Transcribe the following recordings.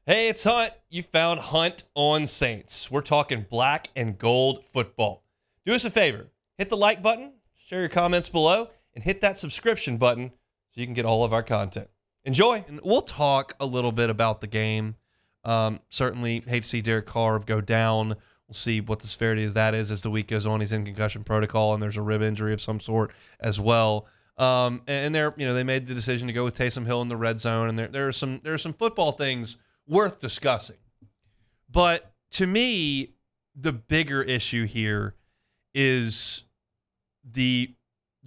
Hey, it's Hunt. You found Hunt on Saints. We're talking black and gold football. Do us a favor. Hit the like button, share your comments below, and hit that subscription button so you can get all of our content. Enjoy. And we'll talk a little bit about the game. Certainly hate to see Derek Carr go down. We'll see what the severity of that is as the week goes on. He's in concussion protocol, and there's a rib injury of some sort as well. And they made the decision to go with Taysom Hill in the red zone, and there are some football things worth discussing. But to me, the bigger issue here is the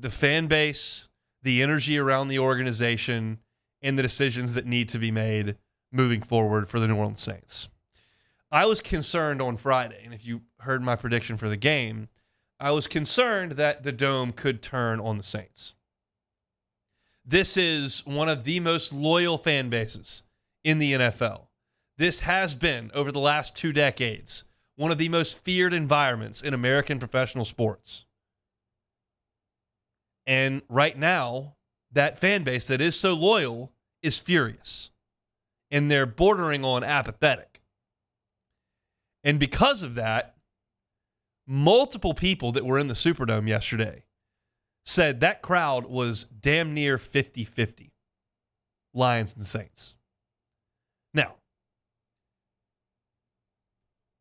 fan base, the energy around the organization, and the decisions that need to be made moving forward for the New Orleans Saints. I was concerned on Friday, and if you heard my prediction for the game, I was concerned that the Dome could turn on the Saints. This is one of the most loyal fan bases in the NFL. This has been, over the last 2 decades, one of the most feared environments in American professional sports. And right now, that fan base that is so loyal is furious. And they're bordering on apathetic. And because of that, multiple people that were in the Superdome yesterday said that crowd was damn near 50-50. Lions and Saints. Now,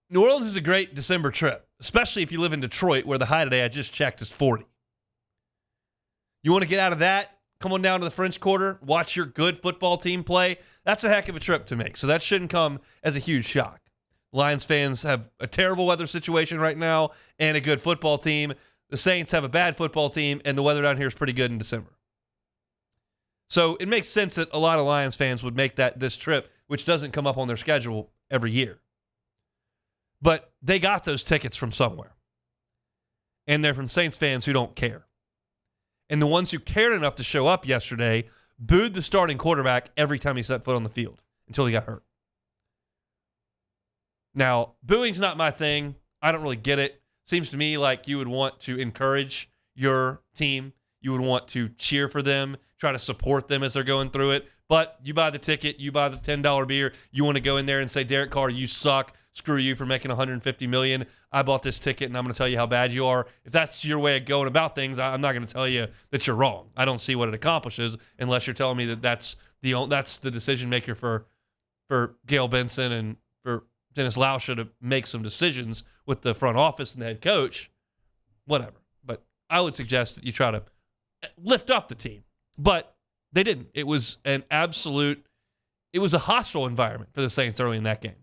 New Orleans is a great December trip, especially if you live in Detroit, where the high today I just checked is 40. You want to get out of that? Come on down to the French Quarter, watch your good football team play. That's a heck of a trip to make, so that shouldn't come as a huge shock. Lions fans have a terrible weather situation right now and a good football team. The Saints have a bad football team, and the weather down here is pretty good in December. So it makes sense that a lot of Lions fans would make this trip, which doesn't come up on their schedule every year. But they got those tickets from somewhere. And they're from Saints fans who don't care. And the ones who cared enough to show up yesterday booed the starting quarterback every time he set foot on the field until he got hurt. Now, booing's not my thing. I don't really get it. Seems to me like you would want to encourage your team. You would want to cheer for them, try to support them as they're going through it. But you buy the ticket, you buy the $10 beer, you want to go in there and say, Derek Carr, you suck. Screw you for making $150 million. I bought this ticket, and I'm going to tell you how bad you are. If that's your way of going about things, I'm not going to tell you that you're wrong. I don't see what it accomplishes unless you're telling me that that's the decision maker for Gail Benson and for Dennis Lauscha to make some decisions with the front office and the head coach. Whatever. But I would suggest that you try to lift up the team. But they didn't. It was a hostile environment for the Saints early in that game.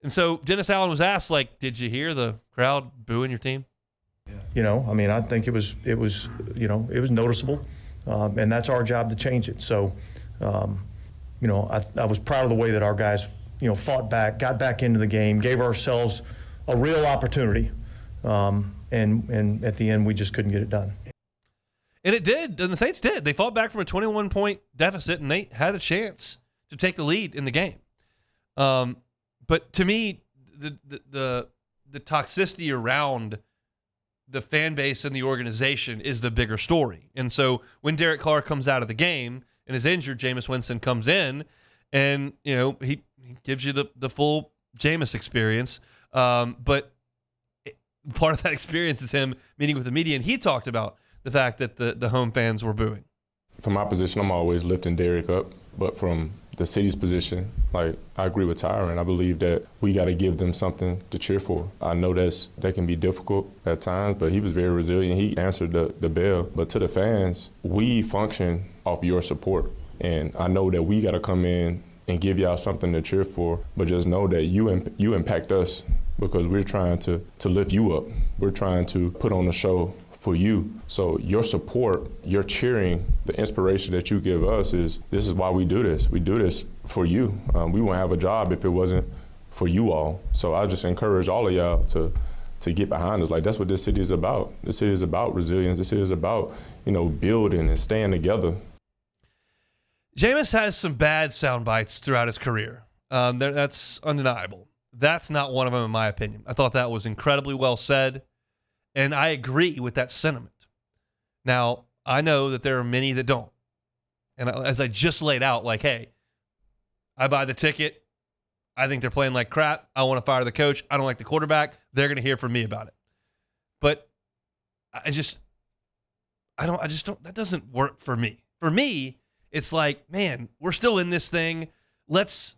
And so Dennis Allen was asked, did you hear the crowd booing your team? I think it was noticeable, and that's our job to change it. So, I was proud of the way that our guys, fought back, got back into the game, gave ourselves a real opportunity, and at the end we just couldn't get it done. And it did, and the Saints did. They fought back from a 21-point deficit, and they had a chance to take the lead in the game. But to me, the toxicity around the fan base and the organization is the bigger story. And so when Derek Carr comes out of the game and is injured, Jameis Winston comes in, and he gives you the full Jameis experience. But part of that experience is him meeting with the media, and he talked about the fact that the home fans were booing. From my position, I'm always lifting Derek up, but from the city's position, I agree with Tyron. I believe that we got to give them something to cheer for. I know that can be difficult at times, but he was very resilient. He answered the bell. But to the fans, we function off your support. And I know that we got to come in and give y'all something to cheer for, but just know that you impact us because we're trying to lift you up. We're trying to put on a show for you. So your support, your cheering, the inspiration that you give us this is why we do this. We do this for you. We wouldn't have a job if it wasn't for you all. So I just encourage all of y'all to get behind us. That's what this city is about. This city is about resilience. This city is about, building and staying together. Jameis has some bad sound bites throughout his career. That's undeniable. That's not one of them, in my opinion. I thought that was incredibly well said. And I agree with that sentiment. Now, I know that there are many that don't. And as I just laid out, hey, I buy the ticket, I think they're playing like crap. I want to fire the coach. I don't like the quarterback. They're going to hear from me about it. But I just don't, that doesn't work for me. For me, it's like, man, we're still in this thing. Let's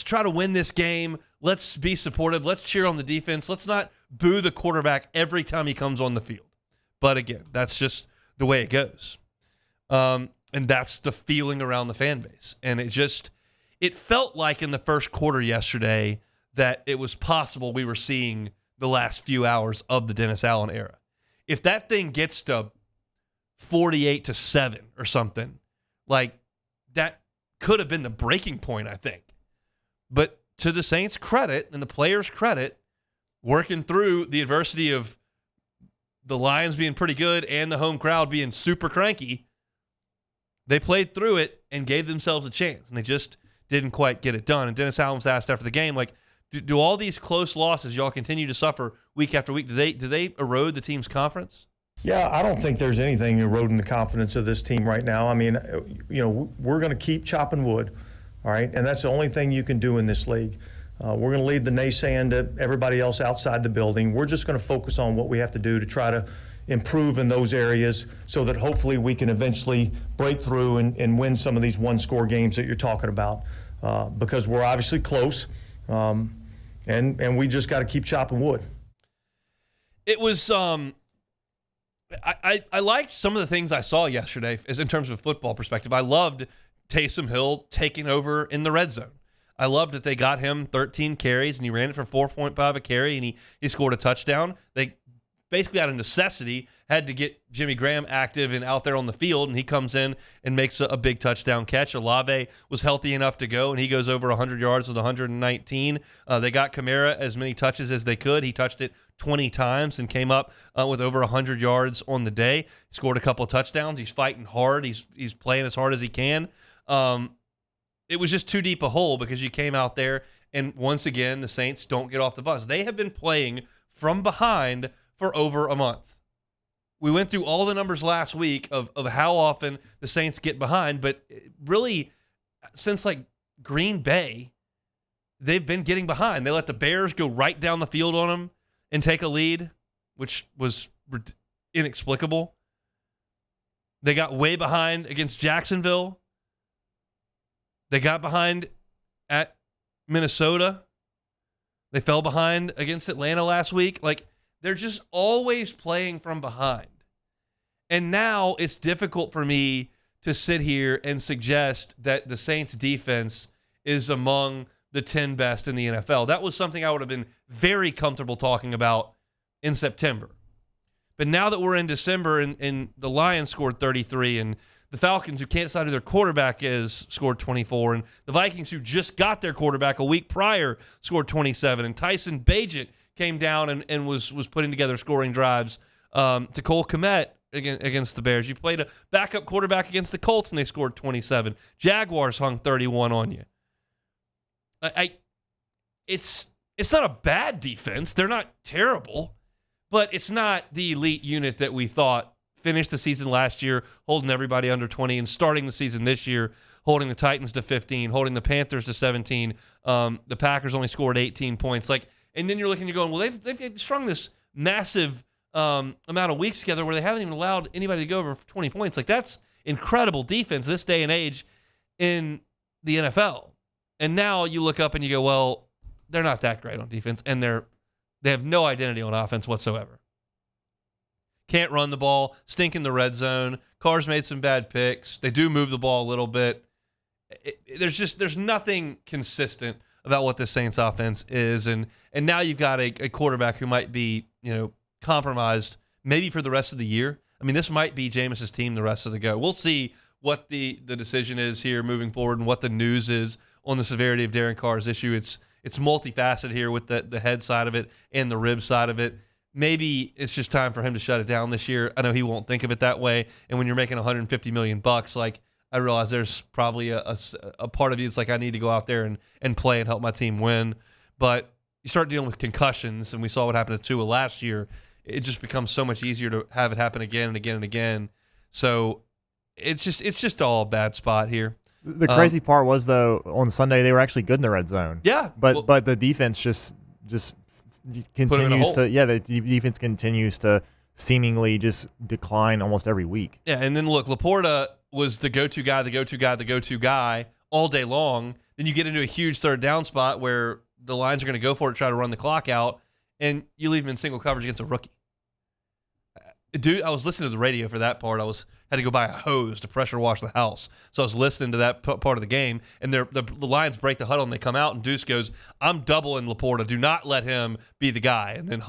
try to win this game. Let's be supportive. Let's cheer on the defense. Let's not boo the quarterback every time he comes on the field. But again, that's just the way it goes. And that's the feeling around the fan base. And it felt like in the first quarter yesterday that it was possible we were seeing the last few hours of the Dennis Allen era. If that thing gets to 48-7 or something, like that could have been the breaking point, I think. But to the Saints' credit and the players' credit, working through the adversity of the Lions being pretty good and the home crowd being super cranky, they played through it and gave themselves a chance, and they just didn't quite get it done. And Dennis Allen was asked after the game, like, do all these close losses y'all continue to suffer week after week, do they erode the team's confidence? Yeah, I don't think there's anything eroding the confidence of this team right now. I mean, we're going to keep chopping wood, all right? And that's the only thing you can do in this league. We're going to leave the naysaying to everybody else outside the building. We're just going to focus on what we have to do to try to improve in those areas so that hopefully we can eventually break through and win some of these one-score games that you're talking about, because we're obviously close, and we just got to keep chopping wood. It was I liked some of the things I saw yesterday as in terms of a football perspective. I loved Taysom Hill taking over in the red zone. I loved that they got him 13 carries, and he ran it for 4.5 a carry, and he scored a touchdown. They basically out of necessity had to get Jimmy Graham active and out there on the field, and he comes in and makes a big touchdown catch. Olave was healthy enough to go, and he goes over 100 yards with 119. They got Kamara as many touches as they could. He touched it 20 times and came up with over 100 yards on the day. He scored a couple of touchdowns. He's fighting hard. He's playing as hard as he can. It was just too deep a hole because you came out there, and once again, the Saints don't get off the bus. They have been playing from behind for over a month. We went through all the numbers last week of how often the Saints get behind, but really, since like Green Bay, they've been getting behind. They let the Bears go right down the field on them and take a lead, which was inexplicable. They got way behind against Jacksonville. They got behind at Minnesota. They fell behind against Atlanta last week. Like, they're just always playing from behind. And now it's difficult for me to sit here and suggest that the Saints defense is among the 10 best in the NFL. That was something I would have been very comfortable talking about in September. But now that we're in December and the Lions scored 33 and the Falcons, who can't decide who their quarterback is, scored 24, and the Vikings, who just got their quarterback a week prior, scored 27, and Tyson Bagent came down and was putting together scoring drives to Cole Kmet against the Bears. You played a backup quarterback against the Colts, and they scored 27. Jaguars hung 31 on you. It's not a bad defense. They're not terrible, but it's not the elite unit that we thought. Finished the season last year holding everybody under 20 and starting the season this year holding the Titans to 15, holding the Panthers to 17. The Packers only scored 18 points. And then you're looking, you're going, well, they've strung this massive amount of weeks together where they haven't even allowed anybody to go over 20 points. Like, that's incredible defense this day and age in the NFL. And now you look up and you go, well, they're not that great on defense, and they have no identity on offense whatsoever. Can't run the ball, stink in the red zone. Carr's made some bad picks. They do move the ball a little bit. There's nothing consistent about what the Saints offense is. And now you've got a quarterback who might be, compromised maybe for the rest of the year. I mean, this might be Jameis's team the rest of the go. We'll see what the decision is here moving forward and what the news is on the severity of Darren Carr's issue. It's multifaceted here with the head side of it and the rib side of it. Maybe it's just time for him to shut it down this year. I know he won't think of it that way. And when you're making $150 million, like, I realize there's probably a part of you that's like, I need to go out there and play and help my team win. But you start dealing with concussions, and we saw what happened to Tua last year. It just becomes so much easier to have it happen again and again and again. So it's just all a bad spot here. The crazy part was, though, on Sunday they were actually good in the red zone. Yeah, but the defense just continues to the defense continues to seemingly just decline almost every week. Yeah, and then look, Laporta was the go-to guy all day long. Then you get into a huge third down spot where the Lions are going to go for it, try to run the clock out, and you leave him in single coverage against a rookie. Dude, I was listening to the radio for that part. Had to go buy a hose to pressure wash the house. So I was listening to that part of the game, and the Lions break the huddle, and they come out, and Deuce goes, "I'm doubling Laporta. Do not let him be the guy." And then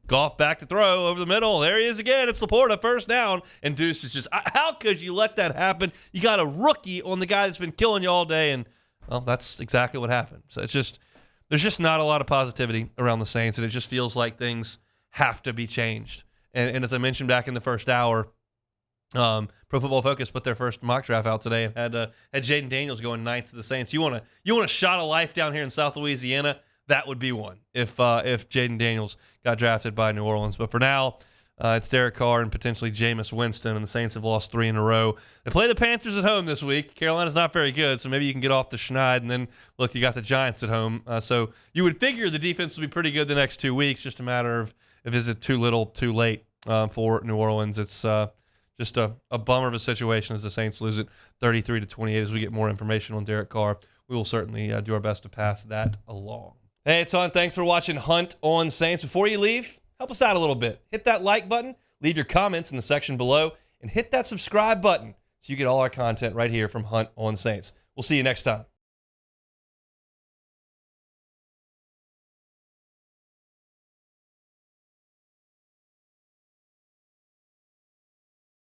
Goff back to throw over the middle. There he is again. It's Laporta, first down. And Deuce is just, how could you let that happen? You got a rookie on the guy that's been killing you all day, and, well, that's exactly what happened. So there's just not a lot of positivity around the Saints, and it just feels like things have to be changed. And as I mentioned back in the first hour, Pro Football Focus put their first mock draft out today and had Jaden Daniels going 9th to the Saints. You want a shot of life down here in South Louisiana? That would be one if Jaden Daniels got drafted by New Orleans. But for now, it's Derek Carr and potentially Jameis Winston, and the Saints have lost 3 in a row. They play the Panthers at home this week. Carolina's not very good, so maybe you can get off the schneid. And then, look, you got the Giants at home. So you would figure the defense will be pretty good the next 2 weeks, just a matter of is it too little, too late for New Orleans. It's just a bummer of a situation as the Saints lose it 33-28. As we get more information on Derek Carr, we will certainly do our best to pass that along. Hey, it's on. Thanks for watching Hunt on Saints. Before you leave, help us out a little bit. Hit that like button, leave your comments in the section below, and hit that subscribe button so you get all our content right here from Hunt on Saints. We'll see you next time.